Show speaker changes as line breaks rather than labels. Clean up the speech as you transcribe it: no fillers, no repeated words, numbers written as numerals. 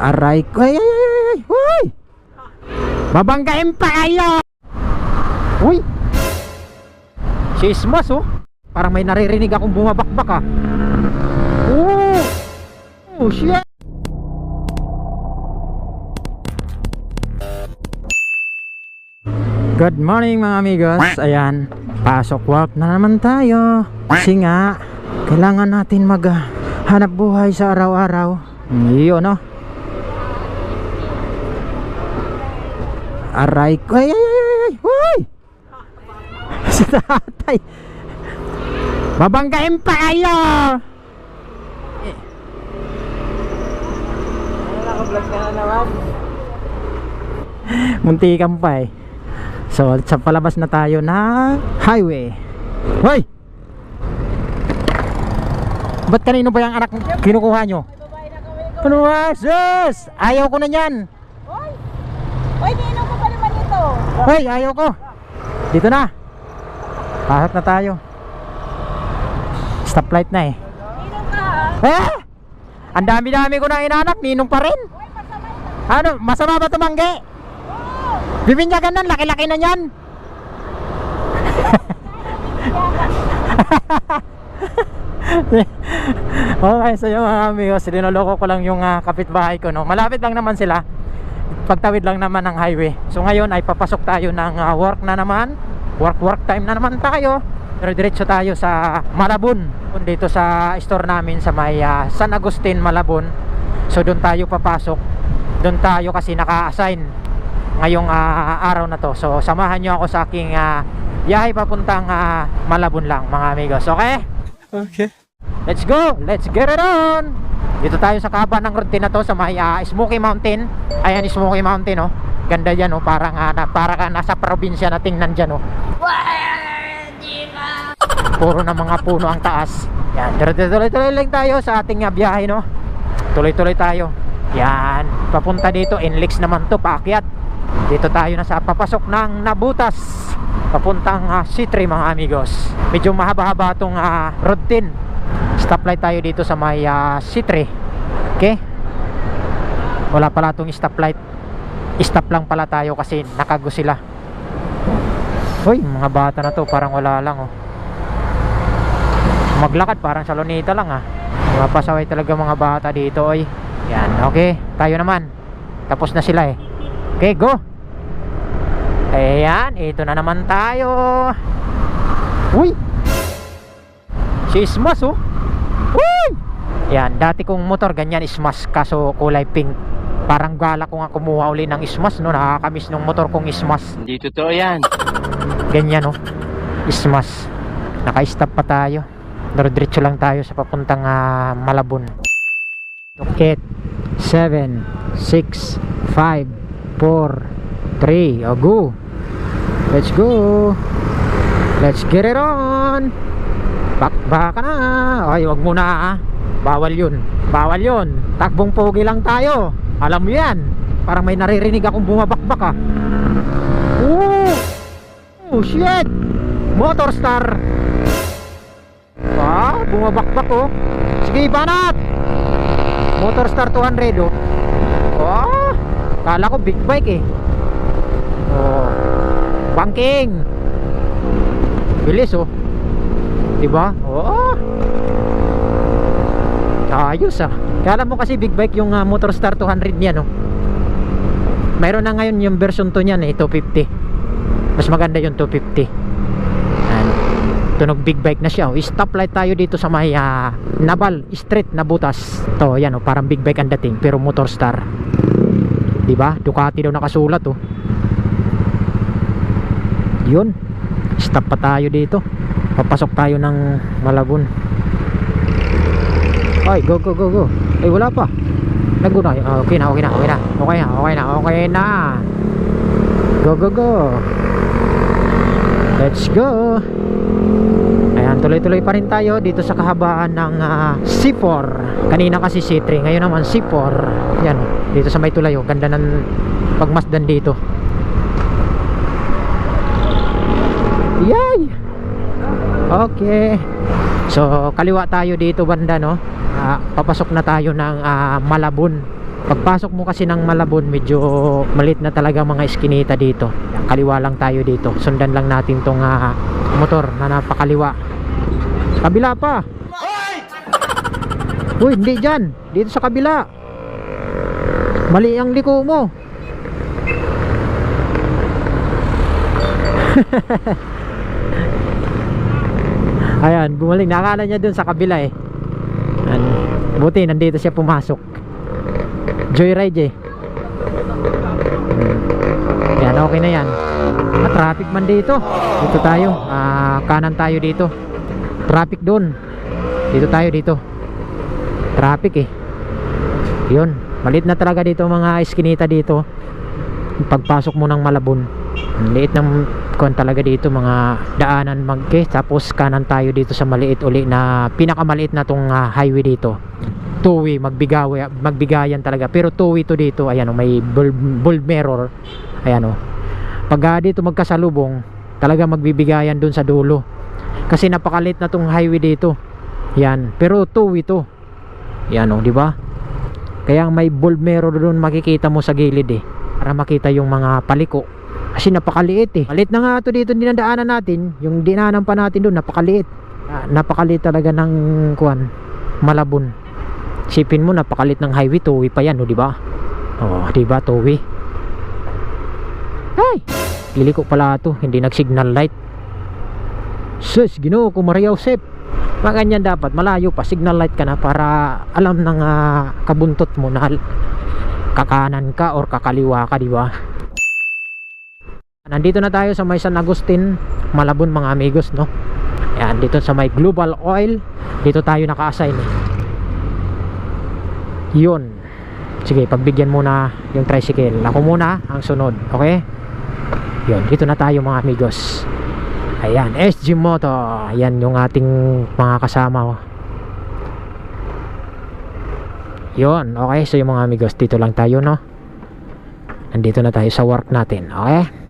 Aray ko. Ay, ay, ay, ay. Uy! Babanggain pa kayo! Uy! Sismas oh. Parang may naririnig akong bumabakbak ah. Oh! Oh shit! Good morning mga amigos. Ayan, pasok work na naman tayo. Kasi nga, kailangan natin maghanap buhay sa araw-araw. Yun no. Aray ko. Ay, ay, ay, ay. Uy! Si tatay. Babanggain pa kayo!
Naka-vlog ka na naman.
Muntikan pa eh. So, sa palabas na tayo na highway. Hoy! Ba't kanino ba yung anak kinukuha nyo? Ano ba? Sus! Ayaw ko na yan!
Hoy! Hoy, niinom ko pa naman ito.
Hoy! Ayaw ko! Dito na! Pasok na tayo. Stoplight na eh.
Niinom ka ha?
Eh! Ang dami-dami ko na inanak, ninong pa rin.
Hoy, masama ito.
Ano? Masama ba tumanggi?
Oo!
Bibinyagan nan, laki-laki na yan. Okay, so yung mga amigos, sinoloko ko lang yung kapitbahay ko, no? Malapit lang naman sila, pagtawid lang naman ng highway. So ngayon ay papasok tayo ng work na naman. Work time na naman tayo. Pero diretso tayo sa Malabon, dito sa store namin sa may San Agustin, Malabon. So doon tayo papasok. Doon tayo kasi naka-assign ngayong araw na to. So samahan nyo ako sa aking biyahe papuntang Malabon lang mga amigos. Okay?
Okay.
Let's go! Let's get it on! Dito tayo sa kaba ng route na to sa may Smoky Mountain. Ayan, Smoky Mountain oh. Ganda yan oh. Parang para ka nasa probinsya na tingnan dyan oh. Puro na mga puno ang taas. Yan, tuloy-tuloy lang tayo sa ating biyahe no. Tuloy-tuloy tayo. Yan, papunta dito, Inlex naman to, paakyat. Dito tayo na sa papasok ng Nabutas, papuntang C3 mga amigos. Medyo mahaba-haba itong road din. Stoplight tayo dito sa may C3. Okay? Wala pala itong stoplight. Stop lang pala tayo kasi nakago sila. Uy, mga bata na to, parang wala lang oh. Maglakad parang sa Lunita lang mga pasaway talaga mga bata dito oy. Yan, okay, tayo naman. Tapos na sila eh. Okay, go. Ayan, ito na naman tayo. Uy, si Smash oh. Uy! Yan, dati kong motor ganyan, Smash, kaso kulay pink. Parang gala ko nga kumuha uli ng Smash no. Nakakamiss ng motor kong Smash.
Hindi totoo yan.
Ganyan oh, Smash. Naka-stop pa tayo. Diretso lang tayo sa papuntang Malabon. 8, 7, 6, 5, 4, 3, oh go. Let's go. Let's get it on. Baka na. Ay, wag muna bawal yun. Bawal yun. Takbong pogi lang tayo. Alam mo yan. Parang may naririnig akong bumabakbak Oh shit. Motor Star. Bumabakbak oh. Sige, banat. Motor Star 200 oh. Kala ko big bike eh. Banking. Bilis oh. Diba? Ayos Kala mo kasi big bike yung Motor Star 200 niya no. Mayroon na ngayon yung version 2 niyan eh, 250. Mas maganda yung 250. Tunog big bike na siya Stoplight tayo dito sa may Naval Street, Nabutas. To, yan parang big bike ang dating pero Motor Star. Diba? Ducati daw nakasulat Yun. Stop pa tayo dito. Papasok tayo ng Malabon. Ay, go. Ay, wala pa. Nago na. Okay na. Go. Let's go. Ayan, tuloy-tuloy pa rin tayo dito sa kahabaan ng C4. Kanina kasi C3, ngayon naman C4. Yan, dito sa may tulay ganda ng pagmasdan dito. Yay! Okay. So, kaliwa tayo dito banda no. Papasok na tayo ng Malabon. Pagpasok mo kasi ng Malabon, medyo malit na talaga mga iskinita dito. Yan, kaliwa lang tayo dito. Sundan lang natin tong motor na napakaliwa. Kabila pa. Uy, hindi dyan. Dito sa kabila. Mali ang liko mo. Ayan, bumalik. Nakakala niya dun sa kabila eh. Ayan. Buti, nandito siya pumasok. Joyride eh. Yan, okay na yan. Traffic man dito. Dito tayo. Kanan tayo dito. Traffic doon. Dito tayo dito. Traffic eh. Yun. Malit na talaga dito mga iskinita dito. Pagpasok mo ng Malabon. Liit ng kuwan talaga dito, mga daanan tapos kanan tayo dito sa maliit uli na pinakamaliit na tong highway dito. Two-way, magbigayan talaga. Pero two-way to dito. Ayan o, may bulb mirror. Ayan o. Pag dito magkasalubong, talaga magbibigayan dun sa dulo. Kasi napakalit na tong highway dito. Yan. Pero two-way to. Yan o, di ba? Kaya may bulb mirror doon makikita mo sa gilid eh. Para makita yung mga paliko. Kasi napakaliit eh. Maliit na nga to dito dinadaanan natin. Yung dinaanan pa natin doon, napakaliit. Napakaliit talaga ng kuwan, Malabon. Sipin mo, napakalit ng highway, two-way pa yan, o, di ba? Oh, di ba, two-way? Ay! Liliko pala to, hindi nag-signal light. Sus, Ginoo ko, Maria Josep. Mga ganyan dapat, malayo pa, signal light ka na para alam ng kabuntot mo na kakanan ka or kakaliwa ka, di ba? Nandito na tayo sa may San Agustin, Malabon mga amigos, no? Yan, dito sa may Global Oil, dito tayo naka-assign eh. Yun. Sige, pagbigyan muna yung tricycle. Ako muna ang sunod, okay? Yun, dito na tayo mga amigos. Ayan, SG Moto. Ayan yung ating mga kasama. Yun, okay. So yung mga amigos, dito lang tayo, no? Nandito na tayo sa work natin, okay?